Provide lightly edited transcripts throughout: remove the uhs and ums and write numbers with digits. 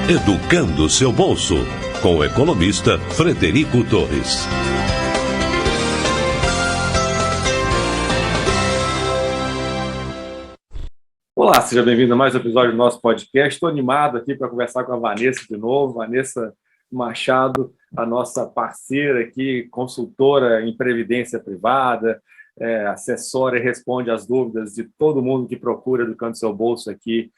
Educando seu bolso, com o economista Frederico Torres. Olá, seja bem-vindo a mais um episódio do nosso podcast. Estou animado aqui para conversar com a Vanessa de novo. Vanessa Machado, a nossa parceira aqui, consultora em previdência privada, assessora e responde às dúvidas de todo mundo que procura Educando seu bolso aqui,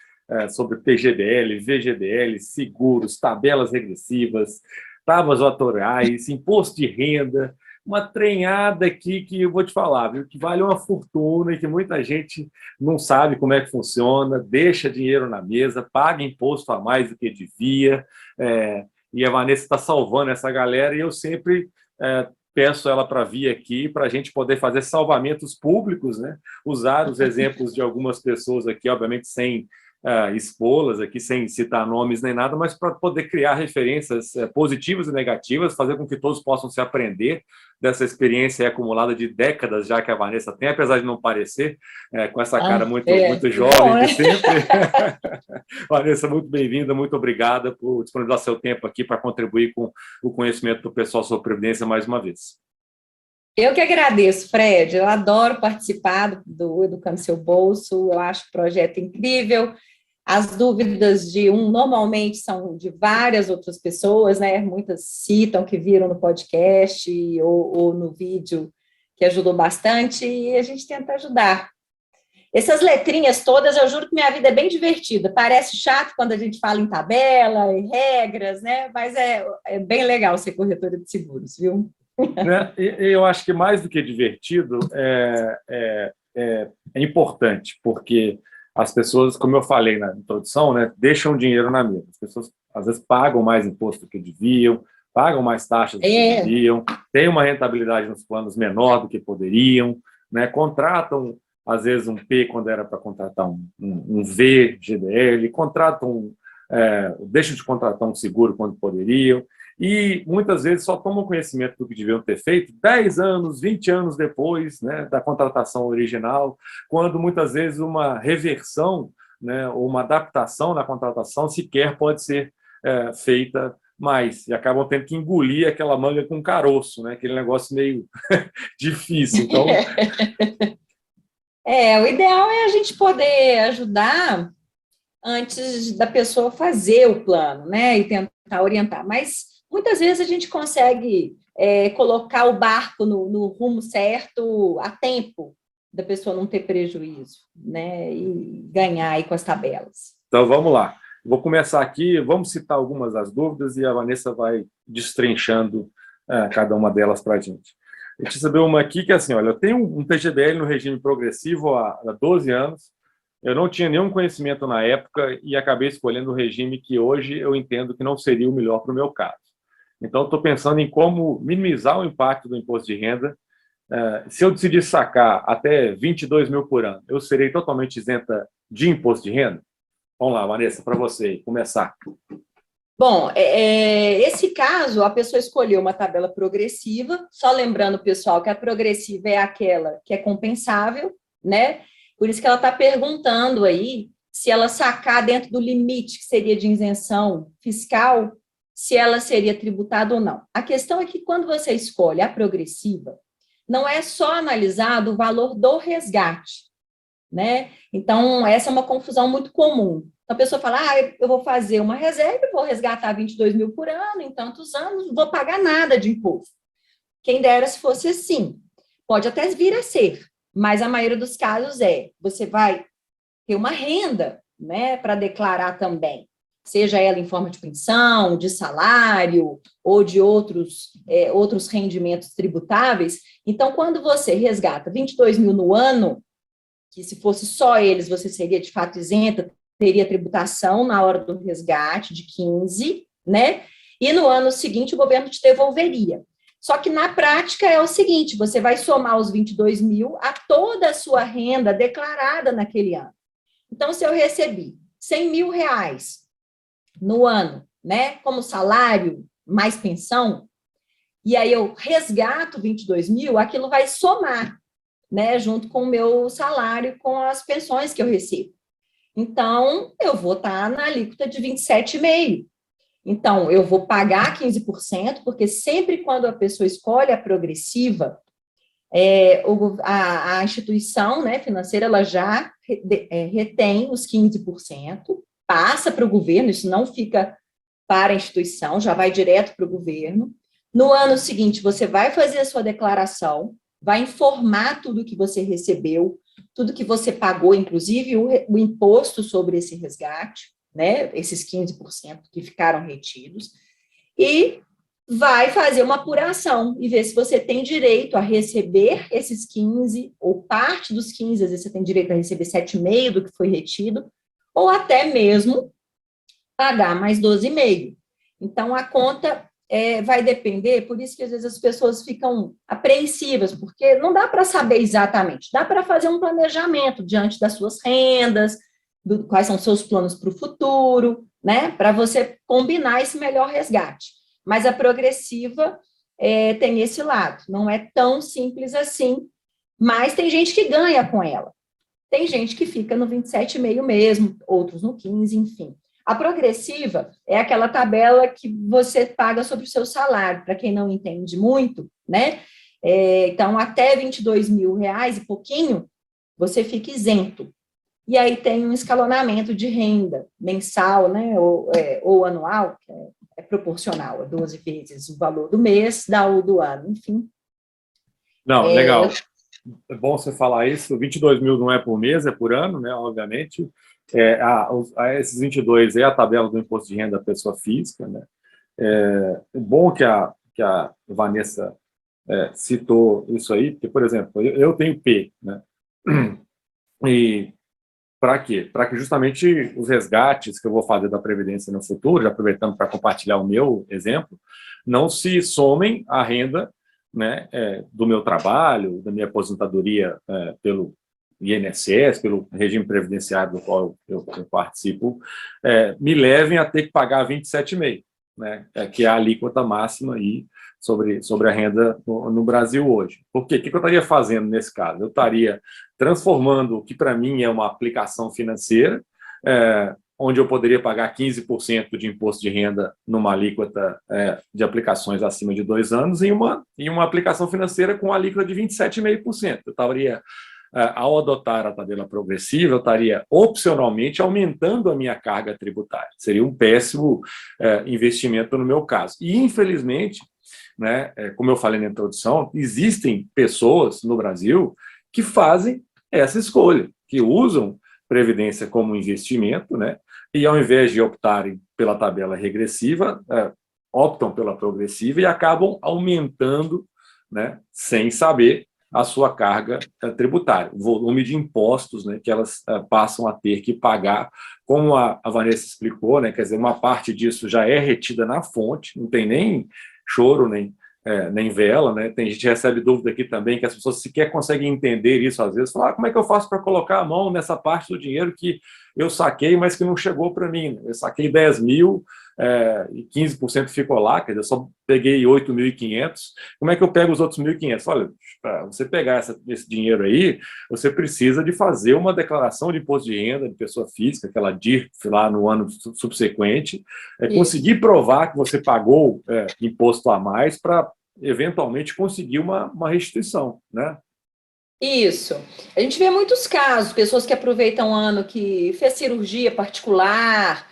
sobre PGBL, VGBL, seguros, tabelas regressivas, tábuas atuariais, imposto de renda, uma treinada aqui que eu vou te falar, viu, que vale uma fortuna e que muita gente não sabe como é que funciona, deixa dinheiro na mesa, paga imposto a mais do que devia, e a Vanessa está salvando essa galera, e eu sempre peço ela para vir aqui para a gente poder fazer salvamentos públicos, né? Usar os exemplos de algumas pessoas aqui, obviamente sem expô-las aqui, sem citar nomes nem nada, mas para poder criar referências positivas e negativas, fazer com que todos possam se aprender dessa experiência acumulada de décadas já que a Vanessa tem, apesar de não parecer, com essa cara muito jovem bom, né? De sempre. Vanessa, muito bem-vinda, muito obrigada por disponibilizar seu tempo aqui para contribuir com o conhecimento do pessoal sobre Previdência mais uma vez. Eu que agradeço, Fred, eu adoro participar do Educando Seu Bolso, eu acho o projeto incrível. As dúvidas normalmente são de várias outras pessoas, né? Muitas citam que viram no podcast ou no vídeo, que ajudou bastante, e a gente tenta ajudar. Essas letrinhas todas, eu juro que minha vida é bem divertida. Parece chato quando a gente fala em tabela, em regras, né? Mas é bem legal ser corretora de seguros, viu? Eu acho que mais do que divertido, é importante, porque as pessoas, como eu falei na introdução, né, deixam dinheiro na mesa. As pessoas, às vezes, pagam mais imposto do que deviam, pagam mais taxas do que deviam, têm uma rentabilidade nos planos menor do que poderiam, né, contratam, às vezes, um P quando era para contratar um V, GDL, deixam de contratar um seguro quando poderiam, e muitas vezes só tomam conhecimento do que deviam ter feito 10 anos, 20 anos depois, né, da contratação original, quando muitas vezes uma reversão, né, ou uma adaptação na contratação sequer pode ser feita mais, e acabam tendo que engolir aquela manga com caroço, né, aquele negócio meio difícil. Então... o ideal é a gente poder ajudar antes da pessoa fazer o plano, né, e tentar orientar, mas muitas vezes a gente consegue colocar o barco no rumo certo a tempo da pessoa não ter prejuízo, né, e ganhar aí com as tabelas. Então, vamos lá. Vou começar aqui, vamos citar algumas das dúvidas e a Vanessa vai destrinchando cada uma delas para a gente. Deixa eu saber uma aqui que é assim, olha, eu tenho um PGBL no regime progressivo há 12 anos, eu não tinha nenhum conhecimento na época e acabei escolhendo o regime que hoje eu entendo que não seria o melhor para o meu caso. Então, estou pensando em como minimizar o impacto do imposto de renda. Se eu decidir sacar até 22 mil por ano, eu serei totalmente isenta de imposto de renda? Vamos lá, Vanessa, para você começar. Bom, esse caso, a pessoa escolheu uma tabela progressiva, só lembrando, pessoal, que a progressiva é aquela que é compensável, né? Por isso que ela está perguntando aí se ela sacar dentro do limite que seria de isenção fiscal, se ela seria tributada ou não. A questão é que quando você escolhe a progressiva, não é só analisado o valor do resgate, né? Então, essa é uma confusão muito comum. A pessoa fala, eu vou fazer uma reserva, vou resgatar 22 mil por ano, em tantos anos, não vou pagar nada de imposto. Quem dera se fosse assim. Pode até vir a ser, mas a maioria dos casos você vai ter uma renda, né, para declarar também, seja ela em forma de pensão, de salário, ou de outros rendimentos tributáveis. Então, quando você resgata 22 mil no ano, que se fosse só eles, você seria de fato isenta, teria tributação na hora do resgate de 15, né? E no ano seguinte o governo te devolveria. Só que na prática é o seguinte, você vai somar os 22 mil a toda a sua renda declarada naquele ano. Então, se eu recebi 100 mil reais no ano, né, como salário mais pensão, e aí eu resgato 22 mil, aquilo vai somar, né, junto com o meu salário, com as pensões que eu recebo. Então, eu vou estar na alíquota de 27,5%, Então, eu vou pagar 15%, porque sempre quando a pessoa escolhe a progressiva, a instituição, né, financeira, ela já retém os 15%, passa para o governo, isso não fica para a instituição, já vai direto para o governo. No ano seguinte, você vai fazer a sua declaração, vai informar tudo que você recebeu, tudo que você pagou, inclusive o imposto sobre esse resgate, né, esses 15% que ficaram retidos, e vai fazer uma apuração e ver se você tem direito a receber esses 15, ou parte dos 15, às vezes você tem direito a receber 7,5% do que foi retido, ou até mesmo pagar mais 12,5%. Então, a conta vai depender, por isso que às vezes as pessoas ficam apreensivas, porque não dá para saber exatamente, dá para fazer um planejamento diante das suas rendas, quais são os seus planos para o futuro, né, para você combinar esse melhor resgate. Mas a progressiva tem esse lado, não é tão simples assim, mas tem gente que ganha com ela. Tem gente que fica no 27,5 mesmo, outros no 15, enfim. A progressiva é aquela tabela que você paga sobre o seu salário, para quem não entende muito, né? Então, até 22 mil reais e pouquinho, você fica isento. E aí tem um escalonamento de renda mensal, né? Ou anual, que é proporcional a 12 vezes o valor do mês, dá o do ano, enfim. Não, legal. É bom você falar isso. 22 mil não é por mês, é por ano, né? Obviamente. Esses 22 é a tabela do imposto de renda da pessoa física, né? É bom que a Vanessa citou isso aí, porque, por exemplo, eu tenho P, né? E para quê? Para que justamente os resgates que eu vou fazer da Previdência no futuro, já aproveitando para compartilhar o meu exemplo, não se somem à renda, né, do meu trabalho, da minha aposentadoria pelo INSS, pelo regime previdenciário do qual eu participo, me levem a ter que pagar 27,5%, né, que é a alíquota máxima aí sobre a renda no Brasil hoje. Por quê? O que eu estaria fazendo nesse caso? Eu estaria transformando o que para mim é uma aplicação financeira, onde eu poderia pagar 15% de imposto de renda numa alíquota de aplicações acima de 2 anos, em uma aplicação financeira com alíquota de 27,5%. Eu estaria, ao adotar a tabela progressiva, eu estaria opcionalmente aumentando a minha carga tributária. Seria um péssimo investimento no meu caso. E, infelizmente, né, como eu falei na introdução, existem pessoas no Brasil que fazem essa escolha, que usam previdência como investimento, né, e ao invés de optarem pela tabela regressiva, optam pela progressiva e acabam aumentando, né, sem saber a sua carga tributária, o volume de impostos, né, que elas passam a ter que pagar, como a Vanessa explicou, né, quer dizer, uma parte disso já é retida na fonte, não tem nem choro, nem vela, né? Tem gente que recebe dúvida aqui também, que as pessoas sequer conseguem entender isso às vezes, falar, como é que eu faço para colocar a mão nessa parte do dinheiro que eu saquei, mas que não chegou para mim? Eu saquei 10 mil e 15% ficou lá, quer dizer, eu só peguei 8.500, como é que eu pego os outros 1.500? Olha, para você pegar esse dinheiro aí, você precisa de fazer uma declaração de imposto de renda de pessoa física, aquela DIRF lá no ano subsequente, conseguir provar que você pagou imposto a mais para eventualmente conseguir uma restituição, né? Isso. A gente vê muitos casos, pessoas que aproveitam o ano que fez cirurgia particular,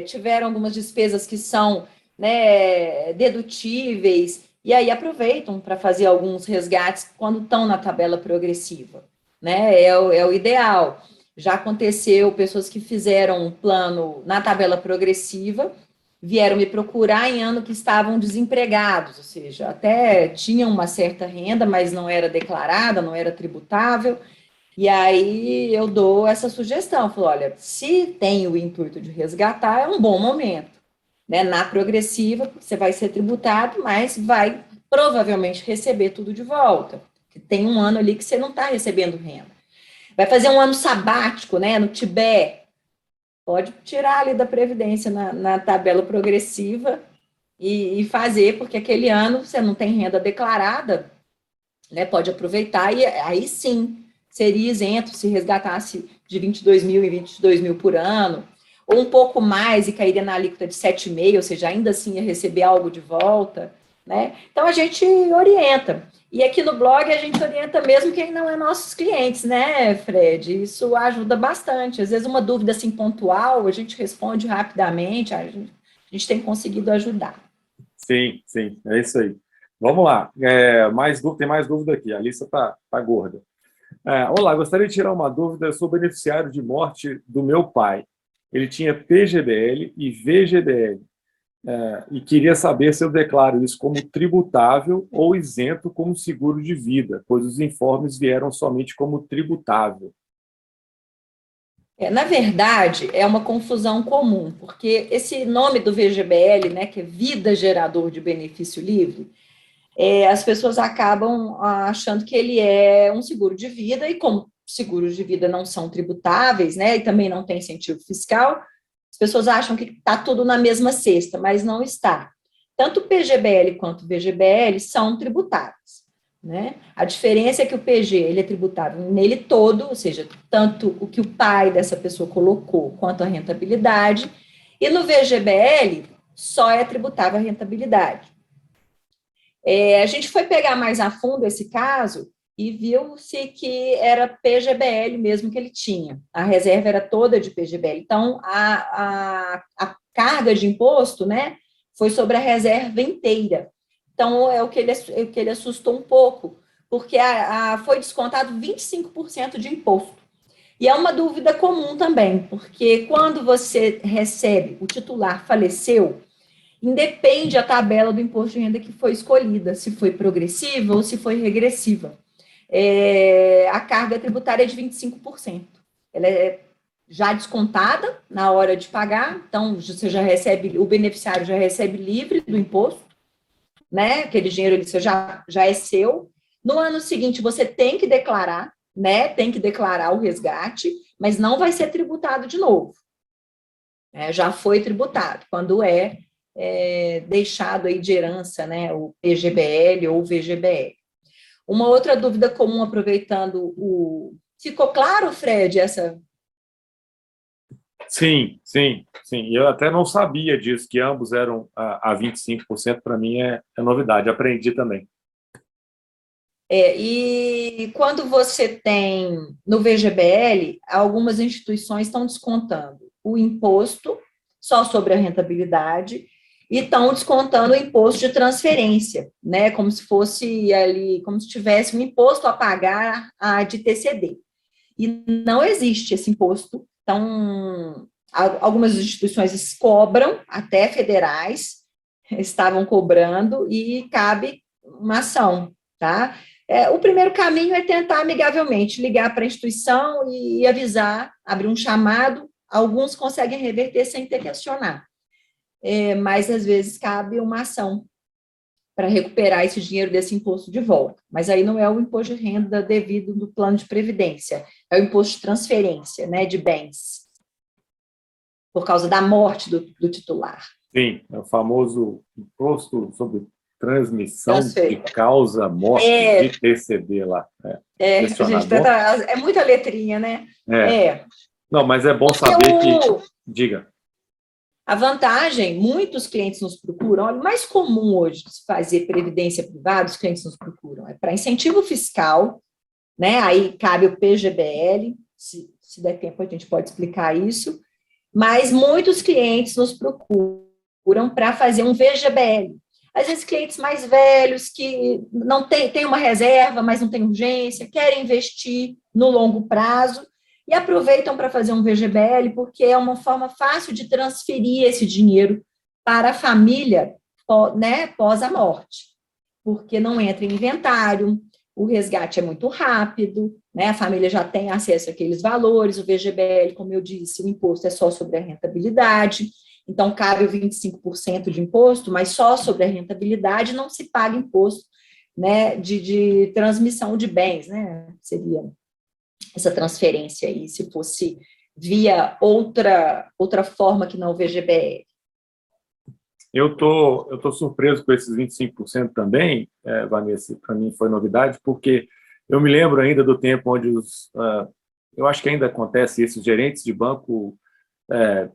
tiveram algumas despesas que são, né, dedutíveis, e aí aproveitam para fazer alguns resgates quando estão na tabela progressiva, né? É o ideal. Já aconteceu pessoas que fizeram um plano na tabela progressiva, vieram me procurar em ano que estavam desempregados, ou seja, até tinham uma certa renda, mas não era declarada, não era tributável, e aí eu dou essa sugestão, falo, olha, se tem o intuito de resgatar, é um bom momento, né? Na progressiva, você vai ser tributado, mas vai provavelmente receber tudo de volta, porque tem um ano ali que você não está recebendo renda. Vai fazer um ano sabático, né, no Tibete, pode tirar ali da Previdência na tabela progressiva e fazer, porque aquele ano você não tem renda declarada, né, pode aproveitar e aí sim seria isento se resgatasse de 22 mil em 22 mil por ano, ou um pouco mais e cairia na alíquota de 7,5%, ou seja, ainda assim ia receber algo de volta, né? Então, a gente orienta. E aqui no blog a gente orienta mesmo quem não é nossos clientes, né, Fred? Isso ajuda bastante. Às vezes uma dúvida assim pontual, a gente responde rapidamente, a gente tem conseguido ajudar. Sim, sim, é isso aí. Vamos lá. Tem mais dúvida aqui. A lista tá gorda. Olá, gostaria de tirar uma dúvida sobre o beneficiário de morte do meu pai. Ele tinha PGBL e VGBL. E queria saber se eu declaro isso como tributável ou isento como seguro de vida, pois os informes vieram somente como tributável. Na verdade, é uma confusão comum, porque esse nome do VGBL, né, que é Vida Gerador de Benefício Livre, as pessoas acabam achando que ele é um seguro de vida, e como seguros de vida não são tributáveis, né, e também não tem incentivo fiscal, as pessoas acham que está tudo na mesma cesta, mas não está. Tanto o PGBL quanto o VGBL são tributáveis, né? A diferença é que o PG ele é tributável nele todo, ou seja, tanto o que o pai dessa pessoa colocou quanto a rentabilidade, e no VGBL só é tributável a rentabilidade. A gente foi pegar mais a fundo esse caso e viu-se que era PGBL mesmo que ele tinha. A reserva era toda de PGBL. Então, a carga de imposto, né, foi sobre a reserva inteira. Então, é o que ele assustou um pouco, porque foi descontado 25% de imposto. E é uma dúvida comum também, porque quando você recebe, o titular faleceu, independe a tabela do imposto de renda que foi escolhida, se foi progressiva ou se foi regressiva. A carga tributária é de 25%. Ela é já descontada na hora de pagar, então você já recebe, o beneficiário já recebe livre do imposto, né? Aquele dinheiro ele já é seu. No ano seguinte, você tem que declarar, né? Tem que declarar o resgate, mas não vai ser tributado de novo. Já foi tributado, quando deixado aí de herança, né, o PGBL ou o VGBL. Uma outra dúvida comum, aproveitando Ficou claro, Fred, essa... Sim. Eu até não sabia disso, que ambos eram a 25%, para mim é novidade, aprendi também. E quando você tem no VGBL, algumas instituições estão descontando o imposto só sobre a rentabilidade e estão descontando o imposto de transferência, né? Como se fosse ali, como se tivesse um imposto a pagar de TCD. E não existe esse imposto. Então, algumas instituições cobram, até federais, estavam cobrando, e cabe uma ação, tá? O primeiro caminho é tentar amigavelmente ligar para a instituição e avisar, abrir um chamado. Alguns conseguem reverter sem ter que acionar, mas às vezes cabe uma ação para recuperar esse dinheiro desse imposto de volta. Mas aí não é o imposto de renda devido do plano de previdência, é o imposto de transferência, né, de bens, por causa da morte do titular. Sim, é o famoso imposto sobre transmissão de causa morte de TCD lá. Gente, é muita letrinha, né? Não, mas é bom saber que... Diga. A vantagem, muitos clientes nos procuram, olha, o mais comum hoje de se fazer previdência privada, os clientes nos procuram, é para incentivo fiscal, né? Aí cabe o PGBL, se der tempo a gente pode explicar isso, mas muitos clientes nos procuram para fazer um VGBL. Às vezes clientes mais velhos que não têm uma reserva, mas não têm urgência, querem investir no longo prazo, e aproveitam para fazer um VGBL, porque é uma forma fácil de transferir esse dinheiro para a família, né, pós a morte, porque não entra em inventário, o resgate é muito rápido, né, a família já tem acesso àqueles valores, o VGBL, como eu disse, o imposto é só sobre a rentabilidade, então cabe o 25% de imposto, mas só sobre a rentabilidade não se paga imposto, né, de transmissão de bens, né, seria essa transferência aí, se fosse via outra forma que não o VGBL. Eu tô surpreso com esses 25% também, Vanessa, para mim foi novidade, porque eu me lembro ainda do tempo onde eu acho que ainda acontece isso, os gerentes de banco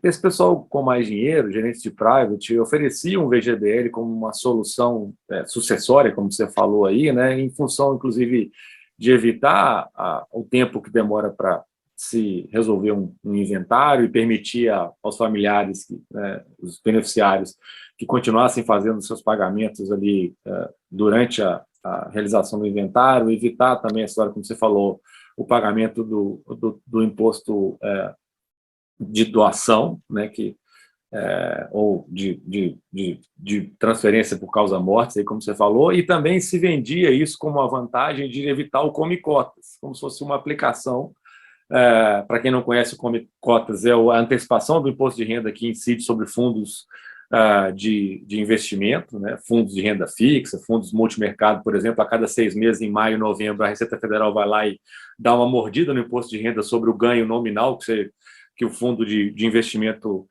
esse pessoal com mais dinheiro, gerentes de private, oferecia um VGBL como uma solução sucessória, como você falou aí, né, em função, inclusive, de evitar o tempo que demora para se resolver um inventário e permitir aos familiares, os beneficiários, que continuassem fazendo seus pagamentos ali durante a realização do inventário, evitar também a história, como você falou, o pagamento do imposto de doação, né, ou de transferência por causa mortes, aí, como você falou, e também se vendia isso como uma vantagem de evitar o Come Cotas, como se fosse uma aplicação. Para quem não conhece, o Come Cotas é a antecipação do imposto de renda que incide sobre fundos de investimento, né, fundos de renda fixa, fundos multimercado, por exemplo, a cada 6 meses, em maio e novembro, a Receita Federal vai lá e dá uma mordida no imposto de renda sobre o ganho nominal que o fundo de investimento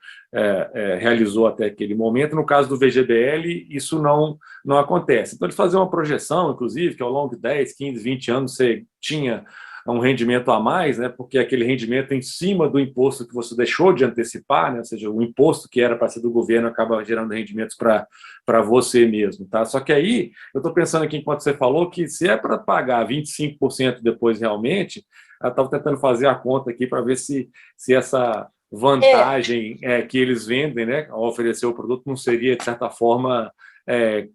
realizou até aquele momento. No caso do VGBL, isso não acontece. Então, eles faziam uma projeção, inclusive, que ao longo de 10, 15, 20 anos você tinha um rendimento a mais, né, porque aquele rendimento em cima do imposto que você deixou de antecipar, né, ou seja, o imposto que era para ser do governo acaba gerando rendimentos para você mesmo. Tá? Só que aí, eu estou pensando aqui, enquanto você falou, que se é para pagar 25% depois realmente, eu estava tentando fazer a conta aqui para ver se essa vantagem que eles vendem, né, ao oferecer o produto, não seria, de certa forma,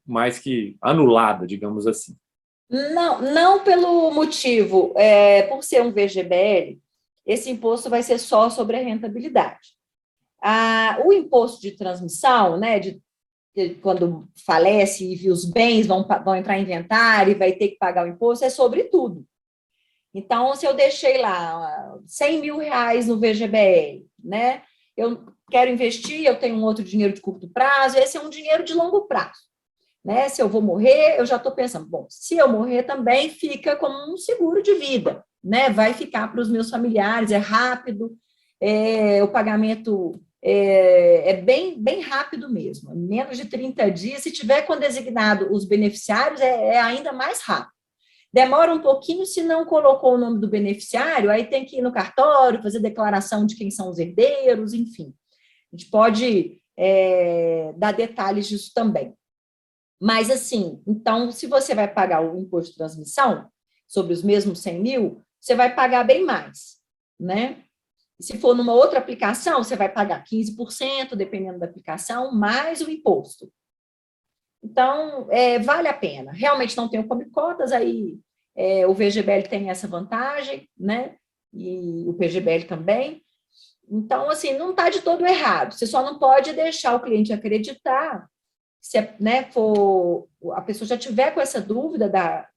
mais que anulada, digamos assim. Não pelo motivo, por ser um VGBL, esse imposto vai ser só sobre a rentabilidade. O imposto de transmissão, né, quando falece e os bens vão entrar em inventário e vai ter que pagar o imposto, é sobre tudo. Então, se eu deixei lá 100 mil reais no VGBL, né, eu quero investir, eu tenho um outro dinheiro de curto prazo, esse é um dinheiro de longo prazo. Né? Se eu vou morrer, eu já estou pensando, bom, se eu morrer também fica como um seguro de vida, né? Vai ficar para os meus familiares, é rápido, o pagamento bem rápido mesmo, menos de 30 dias, se tiver com designado os beneficiários, é ainda mais rápido. Demora um pouquinho, se não colocou o nome do beneficiário, aí tem que ir no cartório, fazer declaração de quem são os herdeiros, enfim. A gente pode dar detalhes disso também. Mas, assim, então, se você vai pagar o imposto de transmissão sobre os mesmos 100 mil, você vai pagar bem mais, né? E se for numa outra aplicação, você vai pagar 15%, dependendo da aplicação, mais o imposto. Então, vale a pena. Realmente não tem o Come Cotas, aí o VGBL tem essa vantagem, né? E o PGBL também. Então, assim, não está de todo errado. Você só não pode deixar o cliente acreditar. Se a pessoa já tiver com essa dúvida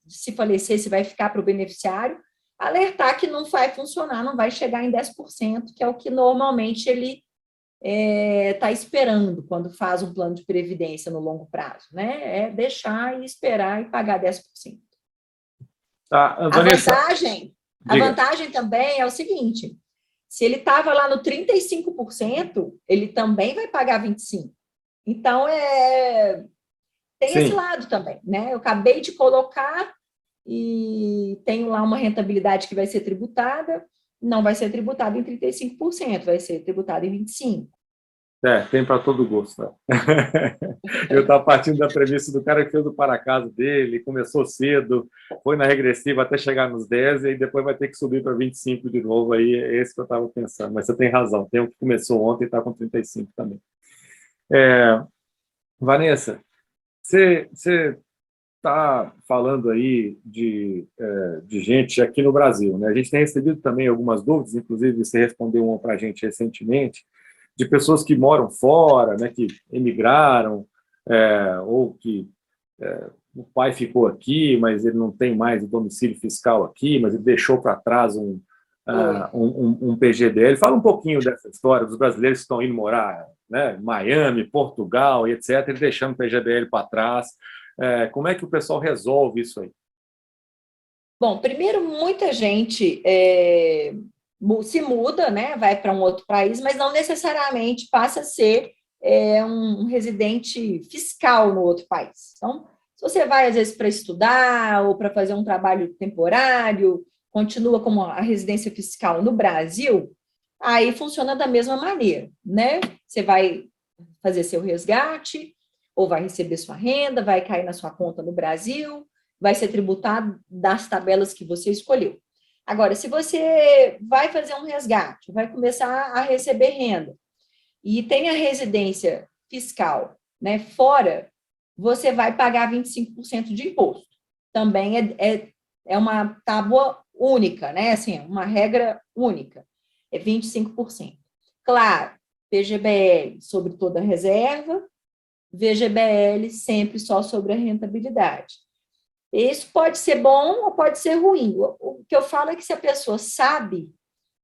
de se falecer, se vai ficar para o beneficiário, alertar que não vai funcionar, não vai chegar em 10%, que é o que normalmente ele está esperando quando faz um plano de previdência no longo prazo, né? É deixar e esperar e pagar 10%. Vanessa, a vantagem também é o seguinte, se ele estava lá no 35%, ele também vai pagar 25%. Então, tem esse lado também, né? Eu acabei de colocar e tenho lá uma rentabilidade que vai ser tributada, não vai ser tributada em 35%, vai ser tributada em 25%. Tem para todo gosto. Né? Eu estava partindo da premissa do cara que fez o para-casa dele, começou cedo, foi na regressiva até chegar nos 10 e depois vai ter que subir para 25 de novo, aí é esse que eu estava pensando. Mas você tem razão, tem um que começou ontem e está com 35 também. Vanessa, você está falando aí de gente aqui no Brasil, né? A gente tem recebido também algumas dúvidas, inclusive você respondeu uma para a gente recentemente, de pessoas que moram fora, né, que emigraram, ou que o pai ficou aqui, mas ele não tem mais o domicílio fiscal aqui, mas ele deixou para trás um PGBL. Fala um pouquinho dessa história dos brasileiros que estão indo morar, né, Miami, Portugal e etc., e deixando o PGBL para trás. Como é que o pessoal resolve isso aí? Bom, primeiro, muita gente se muda, né, vai para um outro país, mas não necessariamente passa a ser um residente fiscal no outro país. Então, se você vai, às vezes, para estudar ou para fazer um trabalho temporário, continua como a residência fiscal no Brasil, aí funciona da mesma maneira, né? Você vai fazer seu resgate, ou vai receber sua renda, vai cair na sua conta no Brasil, vai ser tributado das tabelas que você escolheu. Agora, se você vai fazer um resgate, vai começar a receber renda, e tem a residência fiscal, né, fora, você vai pagar 25% de imposto. Também é uma tábua única, né? Assim, uma regra única, é 25%. Claro, PGBL sobre toda a reserva, VGBL sempre só sobre a rentabilidade. Isso pode ser bom ou pode ser ruim. O que eu falo é que se a pessoa sabe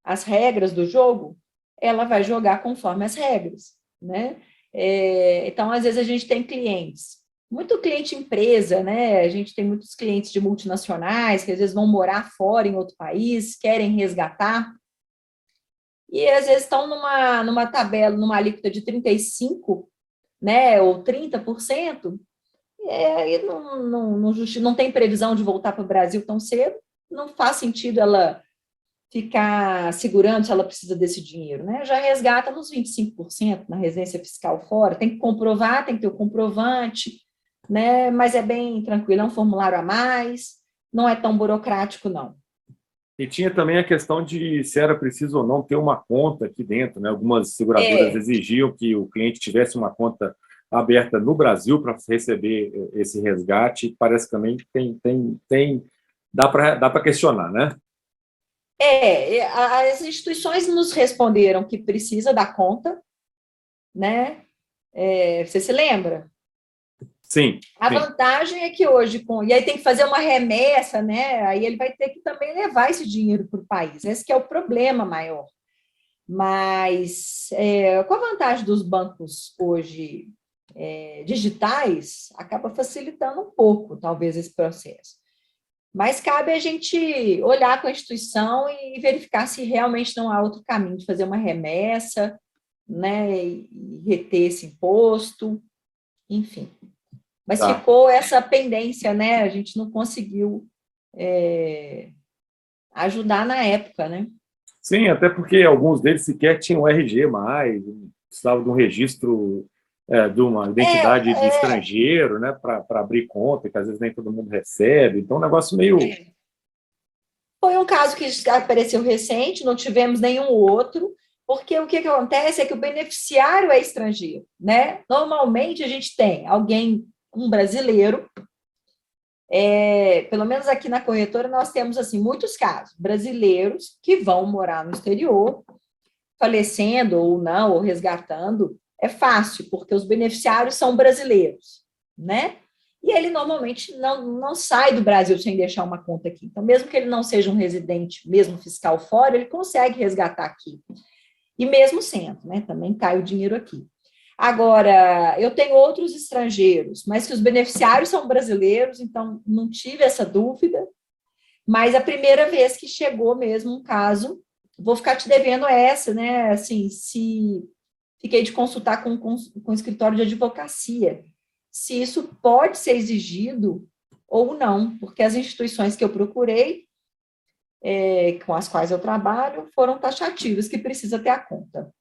as regras do jogo, ela vai jogar conforme as regras, né? Então, às vezes, a gente tem clientes, muito cliente empresa, né? A gente tem muitos clientes de multinacionais que às vezes vão morar fora em outro país, querem resgatar, e às vezes estão numa tabela, numa alíquota de 35%, né? Ou 30%, e não tem previsão de voltar para o Brasil tão cedo, não faz sentido ela ficar segurando se ela precisa desse dinheiro, né? Já resgata nos 25% na residência fiscal fora, tem que comprovar, tem que ter o comprovante, né? Mas é bem tranquilo, é um formulário a mais, não é tão burocrático, não. E tinha também a questão de se era preciso ou não ter uma conta aqui dentro, né? Algumas seguradoras exigiam que o cliente tivesse uma conta aberta no Brasil para receber esse resgate. Parece que também dá para questionar, né? As instituições nos responderam que precisa da conta, né? Você se lembra? Sim. A vantagem é que hoje, e aí tem que fazer uma remessa, né? Aí ele vai ter que também levar esse dinheiro para o país. Esse que é o problema maior. Mas com a vantagem dos bancos hoje digitais, acaba facilitando um pouco, talvez, esse processo. Mas cabe a gente olhar com a instituição e verificar se realmente não há outro caminho de fazer uma remessa, né, e reter esse imposto, enfim. Mas ficou essa pendência, né? A gente não conseguiu ajudar na época, né? Sim, até porque alguns deles sequer tinham RG mais, precisavam de um registro de uma identidade de estrangeiro, né, para abrir conta, que às vezes nem todo mundo recebe. Então, um negócio meio... Foi um caso que apareceu recente, não tivemos nenhum outro, porque o que acontece é que o beneficiário é estrangeiro, né? Normalmente a gente tem um brasileiro, pelo menos aqui na corretora nós temos assim muitos casos, brasileiros que vão morar no exterior, falecendo ou não, ou resgatando, é fácil, porque os beneficiários são brasileiros, né? E ele normalmente não sai do Brasil sem deixar uma conta aqui. Então, mesmo que ele não seja um residente, mesmo fiscal fora, ele consegue resgatar aqui. E mesmo sendo, né? Também cai o dinheiro aqui. Agora, eu tenho outros estrangeiros, mas que os beneficiários são brasileiros, então não tive essa dúvida. Mas a primeira vez que chegou mesmo um caso, vou ficar te devendo essa, né? Assim, fiquei de consultar com o escritório de advocacia, se isso pode ser exigido ou não, porque as instituições que eu procurei, com as quais eu trabalho, foram taxativas, que precisa ter a conta.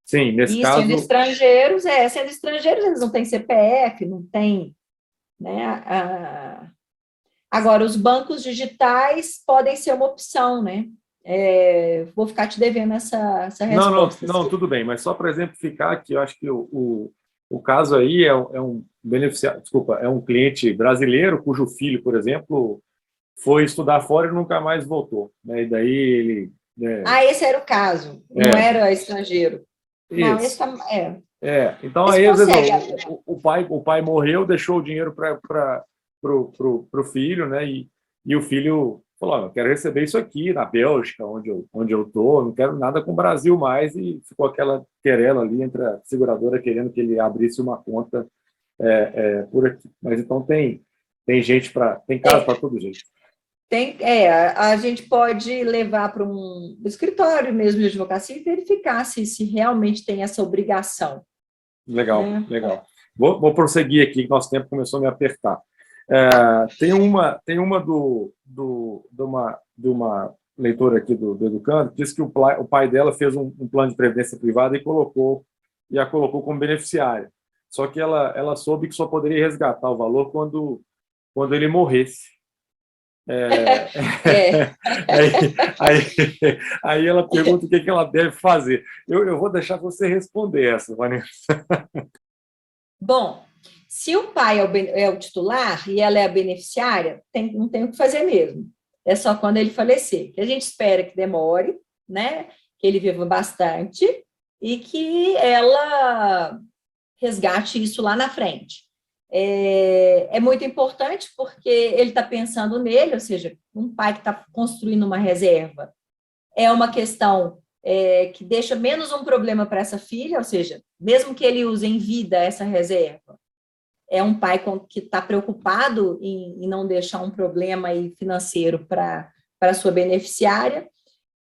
Sim, nesse caso... Sendo estrangeiros, eles não têm CPF, não têm, né? Agora, os bancos digitais podem ser uma opção, né? Vou ficar te devendo essa resposta. Não, tudo bem, mas só para exemplificar aqui, eu acho que o caso aí é um beneficiário, desculpa, é um cliente brasileiro cujo filho, por exemplo, foi estudar fora e nunca mais voltou, né? E daí ele... esse era o caso, não era estrangeiro. Isso. Não, esse então aí às vezes o pai morreu, deixou o dinheiro para o filho, né? E o filho falou: eu quero receber isso aqui na Bélgica, onde eu estou, não quero nada com o Brasil mais, e ficou aquela querela ali entre a seguradora querendo que ele abrisse uma conta por aqui. Mas então tem gente tem caso para todo jeito. A gente pode levar para um escritório mesmo de advocacia e verificar se realmente tem essa obrigação. Legal, legal. Vou prosseguir aqui, que nosso tempo começou a me apertar. Tem uma de uma leitor aqui do Educando, disse que o pai dela fez um plano de previdência privada e a colocou como beneficiária. Só que ela soube que só poderia resgatar o valor quando ele morresse. Aí ela pergunta o que ela deve fazer. Eu vou deixar você responder essa, Vanessa. Bom, se o pai é o titular e ela é a beneficiária, não tem o que fazer mesmo. É só quando ele falecer. Que a gente espera que demore, né? Que ele viva bastante e que ela resgate isso lá na frente. É muito importante porque ele está pensando nele, ou seja, um pai que está construindo uma reserva é uma questão que deixa menos um problema para essa filha, ou seja, mesmo que ele use em vida essa reserva, é um pai que está preocupado em não deixar um problema aí financeiro para a sua beneficiária.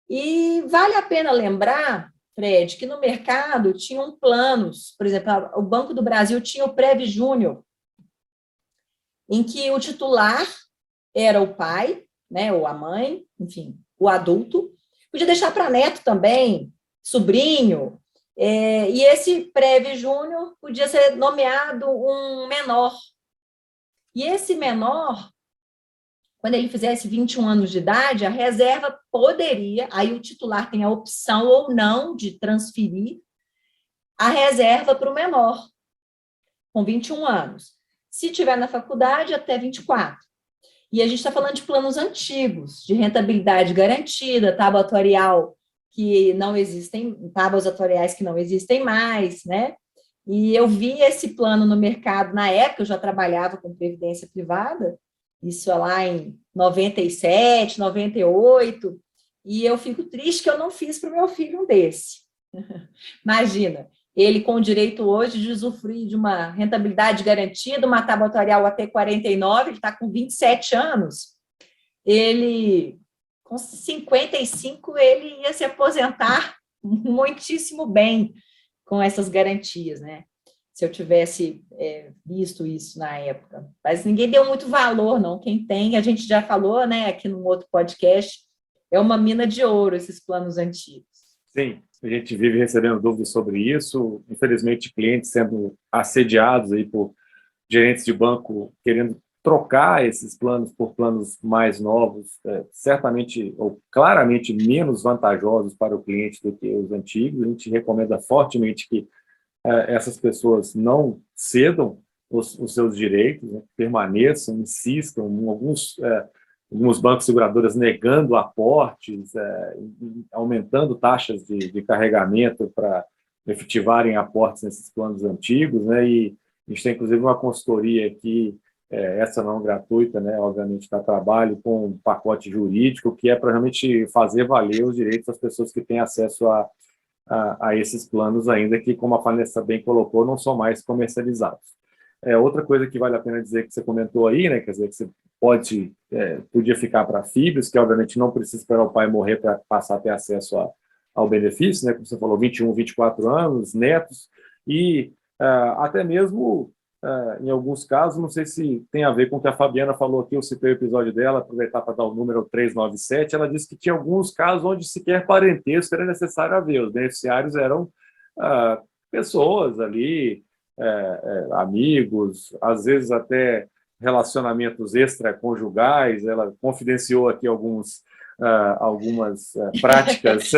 E vale a pena lembrar, Fred, que no mercado tinham planos, por exemplo, o Banco do Brasil tinha o Prev Júnior, em que o titular era o pai, né, ou a mãe, enfim, o adulto, podia deixar para neto também, sobrinho, e esse Prev Júnior podia ser nomeado um menor. E esse menor, quando ele fizesse 21 anos de idade, a reserva poderia, aí o titular tem a opção ou não de transferir a reserva para o menor, com 21 anos. Se tiver na faculdade, até 24. E a gente está falando de planos antigos, de rentabilidade garantida, tábua atuarial que não existem, tábuas atuariais que não existem mais, né? E eu vi esse plano no mercado na época, eu já trabalhava com previdência privada, isso lá em 97, 98, e eu fico triste que eu não fiz para o meu filho um desse. Imagina, ele com direito hoje de usufruir de uma rentabilidade garantida, uma tábua atuarial até 49, ele está com 27 anos, ele, com 55, ele ia se aposentar muitíssimo bem com essas garantias, né? Se eu tivesse visto isso na época. Mas ninguém deu muito valor, não. Quem tem, a gente já falou, né, aqui num outro podcast, é uma mina de ouro, esses planos antigos. Sim, a gente vive recebendo dúvidas sobre isso. Infelizmente, clientes sendo assediados aí por gerentes de banco querendo trocar esses planos por planos mais novos, certamente ou claramente menos vantajosos para o cliente do que os antigos. A gente recomenda fortemente que essas pessoas não cedam os seus direitos, né, permaneçam, insistam, alguns bancos seguradoras negando aportes, aumentando taxas de carregamento para efetivarem aportes nesses planos antigos, né, e a gente tem, inclusive, uma consultoria aqui, essa não gratuita, né, obviamente, dá trabalho com um pacote jurídico, que é para realmente fazer valer os direitos das pessoas que têm acesso a esses planos ainda, que, como a Vanessa bem colocou, não são mais comercializados. Outra coisa que vale a pena dizer que você comentou aí, né, quer dizer, que você podia ficar para filhos, que obviamente não precisa esperar o pai morrer para passar a ter acesso ao benefício, né, como você falou, 21, 24 anos, netos, e até mesmo, em alguns casos, não sei se tem a ver com o que a Fabiana falou aqui, eu citei o episódio dela, aproveitar para dar o número 397, ela disse que tinha alguns casos onde sequer parentesco era necessário haver, os beneficiários eram pessoas ali, amigos, às vezes até relacionamentos extraconjugais. Ela confidenciou aqui algumas práticas,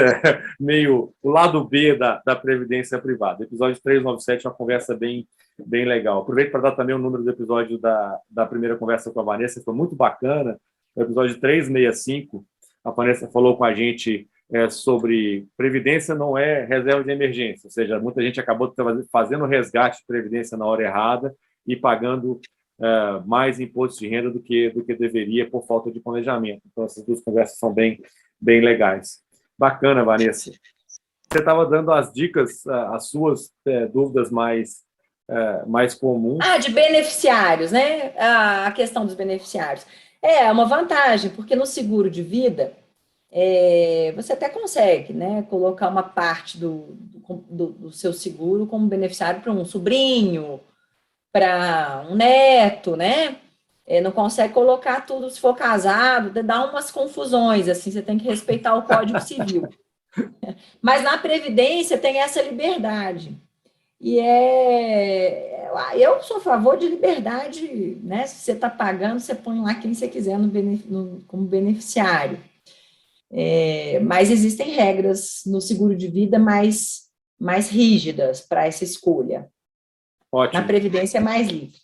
meio o lado B da Previdência Privada. Episódio 397 é uma conversa bem legal. Aproveito para dar também o número do episódio da primeira conversa com a Vanessa, que foi muito bacana, o episódio 365, a Vanessa falou com a gente sobre previdência não é reserva de emergência, ou seja, muita gente acabou fazendo resgate de previdência na hora errada e pagando mais imposto de renda do que deveria por falta de planejamento. Então, essas duas conversas são bem legais. Bacana, Vanessa. Você estava dando as dicas, as suas dúvidas mais comuns. De beneficiários, né? A questão dos beneficiários. É uma vantagem, porque no seguro de vida, você até consegue, né, colocar uma parte do seu seguro como beneficiário para um sobrinho, para um neto, né? Não consegue colocar tudo, se for casado, dá umas confusões, assim, você tem que respeitar o Código Civil. Mas na Previdência tem essa liberdade. E eu sou a favor de liberdade, né? Se você está pagando, você põe lá quem você quiser como beneficiário. Mas existem regras no seguro de vida mais rígidas para essa escolha. Ótimo. Na Previdência é mais livre.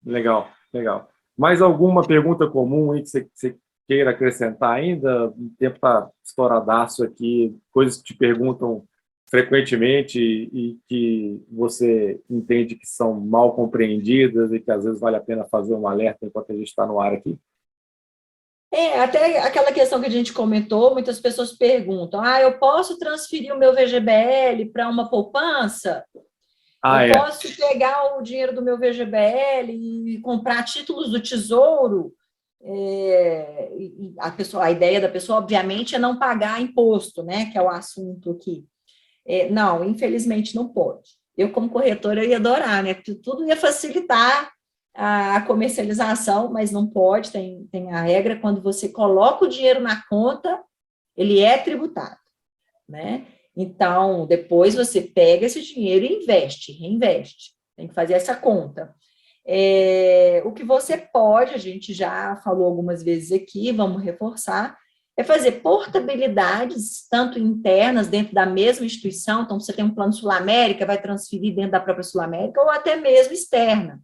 Legal, legal. Mais alguma pergunta comum aí que você queira acrescentar ainda? O tempo está estouradaço aqui, coisas que te perguntam frequentemente e que você entende que são mal compreendidas e que às vezes vale a pena fazer um alerta enquanto a gente está no ar aqui? Até aquela questão que a gente comentou, muitas pessoas perguntam, eu posso transferir o meu VGBL para uma poupança? Eu posso pegar o dinheiro do meu VGBL e comprar títulos do Tesouro? A ideia da pessoa, obviamente, é não pagar imposto, né, que é o assunto aqui. Não, infelizmente não pode. Eu, como corretora, eu ia adorar, né? Tudo ia facilitar a comercialização, mas não pode, tem a regra, quando você coloca o dinheiro na conta, ele é tributado, né? Então, depois você pega esse dinheiro e reinveste. Tem que fazer essa conta. O que você pode, a gente já falou algumas vezes aqui, vamos reforçar, é fazer portabilidades, tanto internas, dentro da mesma instituição, então, você tem um plano Sul América, vai transferir dentro da própria Sul América, ou até mesmo externa,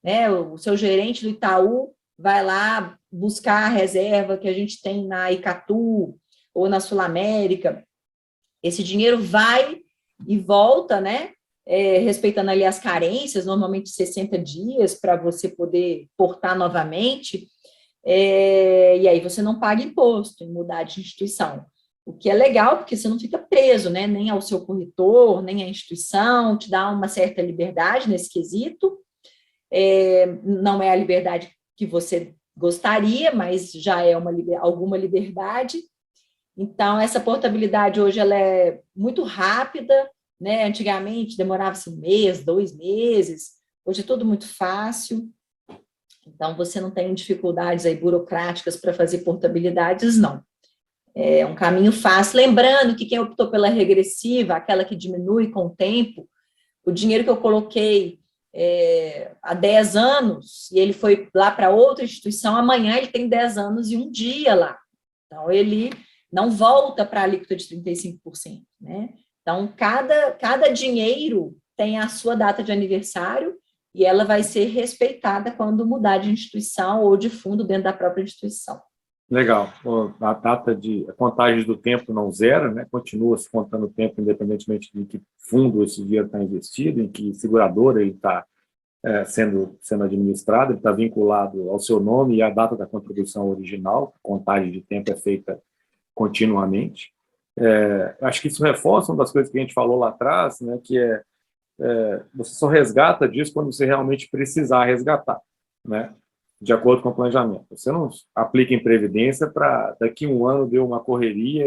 né? O seu gerente do Itaú vai lá buscar a reserva que a gente tem na Icatu, ou na Sul América, esse dinheiro vai e volta, né? Respeitando ali as carências, normalmente 60 dias, para você poder portar novamente, e aí você não paga imposto em mudar de instituição, o que é legal, porque você não fica preso, né, nem ao seu corretor, nem à instituição, te dá uma certa liberdade nesse quesito, não é a liberdade que você gostaria, mas já é alguma liberdade. Então, essa portabilidade hoje ela é muito rápida, né? Antigamente demorava-se 1 mês, 2 meses, hoje é tudo muito fácil. Então, você não tem dificuldades aí burocráticas para fazer portabilidades, não. É um caminho fácil. Lembrando que quem optou pela regressiva, aquela que diminui com o tempo, o dinheiro que eu coloquei há 10 anos, e ele foi lá para outra instituição, amanhã ele tem 10 anos e 1 dia lá. Então, ele não volta para a alíquota de 35%, né? Então, cada dinheiro tem a sua data de aniversário e ela vai ser respeitada quando mudar de instituição ou de fundo dentro da própria instituição. Legal. A contagem do tempo não zera, né? Continua se contando o tempo, independentemente de que fundo esse dinheiro está investido, em que seguradora ele está sendo administrado, ele está vinculado ao seu nome e à data da contribuição original, a contagem de tempo é feita continuamente. Acho que isso reforça uma das coisas que a gente falou lá atrás, né, que você só resgata disso quando você realmente precisar resgatar, né, de acordo com o planejamento. Você não aplica em previdência para daqui a 1 ano deu uma correria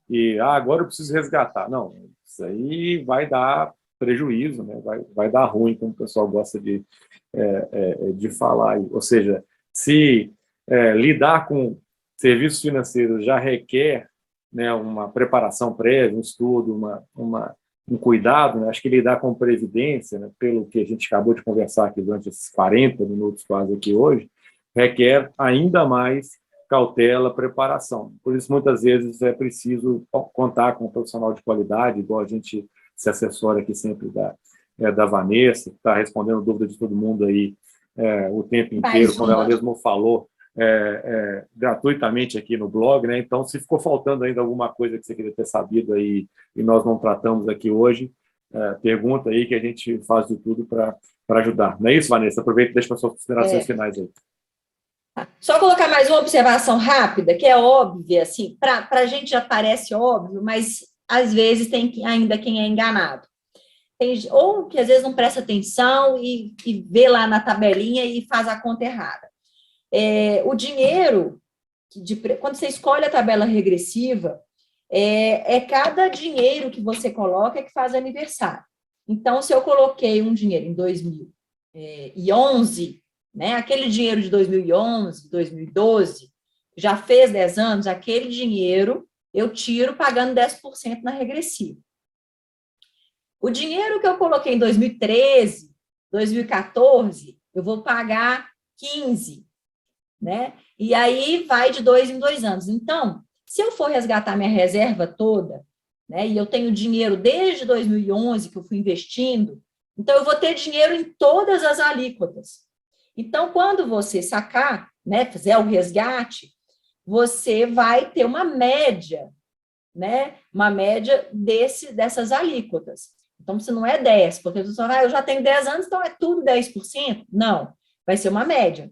e agora eu preciso resgatar. Não, isso aí vai dar prejuízo, né, vai dar ruim, como o pessoal gosta de falar. Ou seja, se lidar com serviços financeiros já requer, né, uma preparação prévia, um estudo, um cuidado, né? Acho que lidar com previdência, né, pelo que a gente acabou de conversar aqui durante esses 40 minutos quase aqui hoje, requer ainda mais cautela, preparação. Por isso, muitas vezes, é preciso contar com um profissional de qualidade, igual a gente se assessora aqui sempre da Vanessa, que está respondendo dúvida de todo mundo aí o tempo inteiro, como ela mesmo falou, gratuitamente aqui no blog, né? Então, se ficou faltando ainda alguma coisa que você queria ter sabido aí e nós não tratamos aqui hoje, pergunta aí que a gente faz de tudo para ajudar. Não é isso, Vanessa? Aproveita e deixa para suas considerações finais aí. Só colocar mais uma observação rápida, que é óbvia, assim, para a gente já parece óbvio, mas às vezes tem ainda quem é enganado. Ou que às vezes não presta atenção e vê lá na tabelinha e faz a conta errada. O dinheiro, quando você escolhe a tabela regressiva, cada dinheiro que você coloca que faz aniversário. Então, se eu coloquei um dinheiro em 2011, né? Aquele dinheiro de 2011, 2012, já fez 10 anos, aquele dinheiro eu tiro pagando 10% na regressiva. O dinheiro que eu coloquei em 2013, 2014, eu vou pagar 15, né? E aí vai de 2 em 2 anos. Então, se eu for resgatar minha reserva toda, né, e eu tenho dinheiro desde 2011 que eu fui investindo, então eu vou ter dinheiro em todas as alíquotas. Então, quando você sacar, né, fizer o resgate, você vai ter uma média, né, uma média dessas alíquotas. Então, se não é 10, porque você fala, eu já tenho 10 anos, então é tudo 10%? Não, vai ser uma média,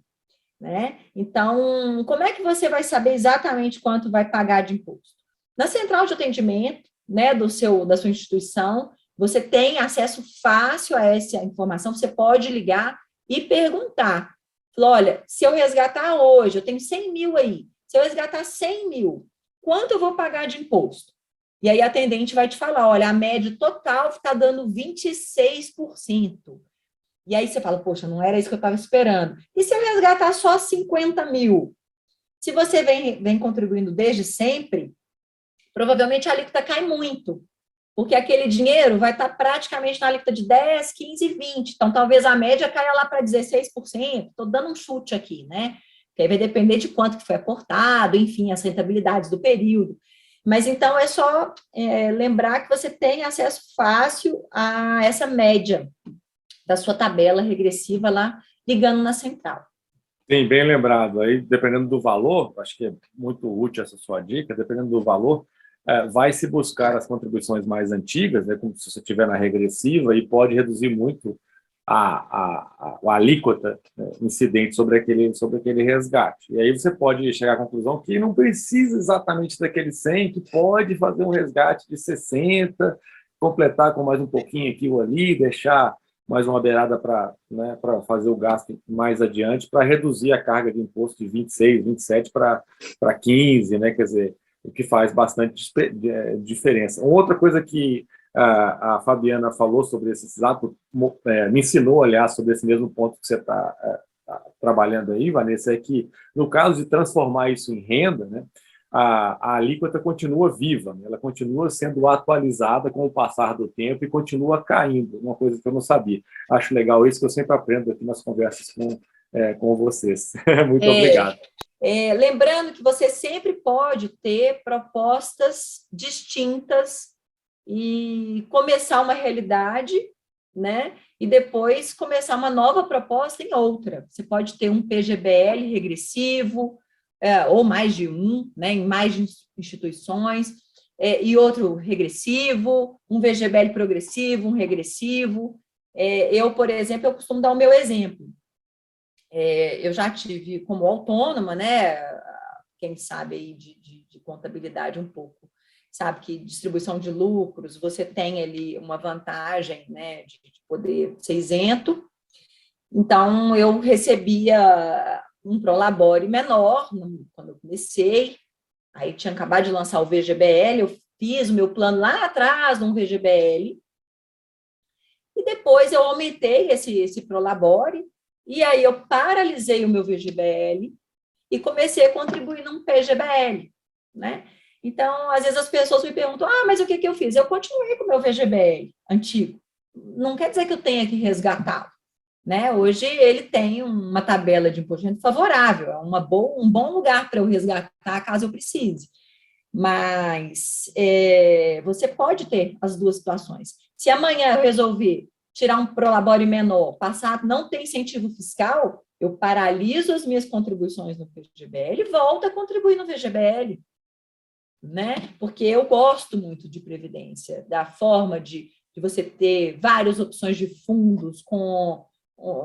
né? Então, como é que você vai saber exatamente quanto vai pagar de imposto? Na central de atendimento, né, da sua instituição, você tem acesso fácil a essa informação, você pode ligar e perguntar. Olha, se eu resgatar hoje, eu tenho 100 mil aí, se eu resgatar 100 mil, quanto eu vou pagar de imposto? E aí a atendente vai te falar, olha, a média total está dando 26%. E aí você fala, poxa, não era isso que eu estava esperando. E se eu resgatar só 50 mil? Se você vem contribuindo desde sempre, provavelmente a alíquota cai muito, porque aquele dinheiro vai estar praticamente na alíquota de 10, 15, 20. Então, talvez a média caia lá para 16%. Estou dando um chute aqui, né? Porque aí vai depender de quanto que foi aportado, enfim, as rentabilidades do período. Mas, então, é só lembrar que você tem acesso fácil a essa média da sua tabela regressiva lá, ligando na central. Sim, bem lembrado. Aí, dependendo do valor, acho que é muito útil essa sua dica, dependendo do valor, vai se buscar as contribuições mais antigas, né, como se você estiver na regressiva, e pode reduzir muito a alíquota, né, incidente sobre aquele resgate. E aí você pode chegar à conclusão que não precisa exatamente daquele 100, que pode fazer um resgate de 60, completar com mais um pouquinho aqui ou ali, deixar mais uma beirada para, né, fazer o gasto mais adiante, para reduzir a carga de imposto de 26, 27 para 15, né? Quer dizer, o que faz bastante diferença. Outra coisa que a Fabiana falou sobre esse exato, me ensinou, aliás, sobre esse mesmo ponto que você está trabalhando aí, Vanessa, é que no caso de transformar isso em renda, né, a alíquota continua viva, né? Ela continua sendo atualizada com o passar do tempo e continua caindo, uma coisa que eu não sabia. Acho legal isso, que eu sempre aprendo aqui nas conversas com vocês. Muito obrigado. Lembrando que você sempre pode ter propostas distintas e começar uma realidade, né? E depois começar uma nova proposta em outra. Você pode ter um PGBL regressivo, ou mais de um, né, em mais de instituições, e outro regressivo, um VGBL progressivo, um regressivo. Eu, por exemplo, eu costumo dar o meu exemplo. Eu já tive como autônoma, né, quem sabe aí de contabilidade um pouco, sabe que distribuição de lucros, você tem ali uma vantagem, né, de poder ser isento. Então, eu recebia um prolabore menor quando eu comecei, aí tinha acabado de lançar o VGBL, eu fiz o meu plano lá atrás de um VGBL, e depois eu aumentei esse prolabore, e aí eu paralisei o meu VGBL e comecei a contribuir num PGBL, né? Então, às vezes as pessoas me perguntam, mas o que eu fiz? Eu continuei com o meu VGBL antigo. Não quer dizer que eu tenha que resgatá-lo, né? Hoje ele tem uma tabela de imposto de renda favorável, é um bom lugar para eu resgatar caso eu precise. Mas você pode ter as duas situações. Se amanhã eu resolver tirar um prolabore menor, passar, não ter incentivo fiscal, eu paraliso as minhas contribuições no VGBL e volto a contribuir no VGBL, né? Porque eu gosto muito de previdência, da forma de você ter várias opções de fundos com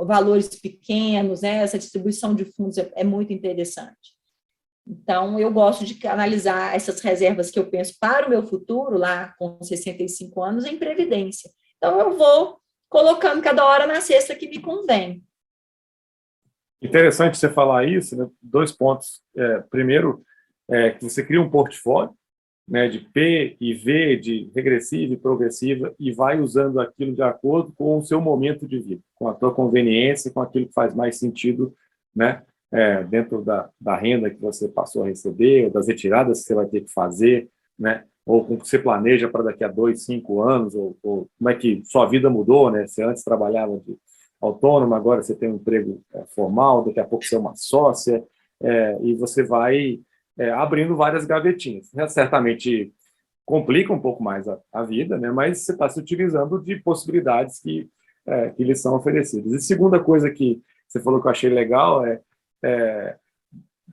valores pequenos, né? Essa distribuição de fundos é muito interessante. Então, eu gosto de analisar essas reservas que eu penso para o meu futuro, lá com 65 anos, em previdência. Então, eu vou colocando cada hora na cesta que me convém. Interessante você falar isso, né? 2 pontos. Primeiro, que você cria um portfólio, né, de P e V, de regressiva e progressiva, e vai usando aquilo de acordo com o seu momento de vida, com a tua conveniência, com aquilo que faz mais sentido, né, dentro da renda que você passou a receber, ou das retiradas que você vai ter que fazer, né, ou com o que você planeja para daqui a 2, 5 anos, ou como é que sua vida mudou, né? Você antes trabalhava de autônomo, agora você tem um emprego formal, daqui a pouco você é uma sócia, e você vai abrindo várias gavetinhas. Certamente complica um pouco mais a vida, né? Mas você está se utilizando de possibilidades que lhes são oferecidas. E segunda coisa que você falou que eu achei legal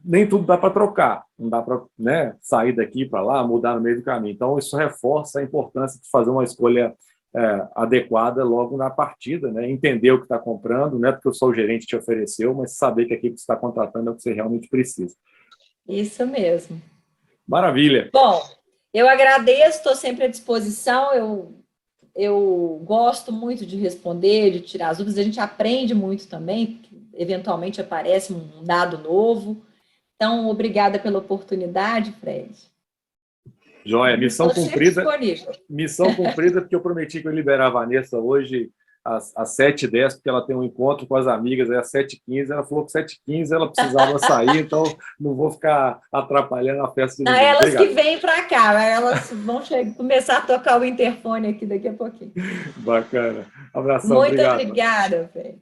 nem tudo dá para trocar, não dá para, né, sair daqui para lá, mudar no meio do caminho. Então, isso reforça a importância de fazer uma escolha adequada logo na partida, né? Entender o que está comprando, não é porque o gerente te ofereceu, mas saber que aquilo que você está contratando é o que você realmente precisa. Isso mesmo. Maravilha. Bom, eu agradeço, estou sempre à disposição, eu gosto muito de responder, de tirar as dúvidas, a gente aprende muito também, eventualmente aparece um dado novo. Então, obrigada pela oportunidade, Fred. Joia, missão cumprida. Missão cumprida, porque eu prometi que eu ia liberar a Vanessa hoje às 7h10, porque ela tem um encontro com as amigas, às 7h15. Ela falou que 7h15 ela precisava sair, então não vou ficar atrapalhando a festa de ninguém. Elas que vêm para cá, elas vão começar a tocar o interfone aqui daqui a pouquinho. Bacana. Abração, muito obrigado. Obrigada, Fred.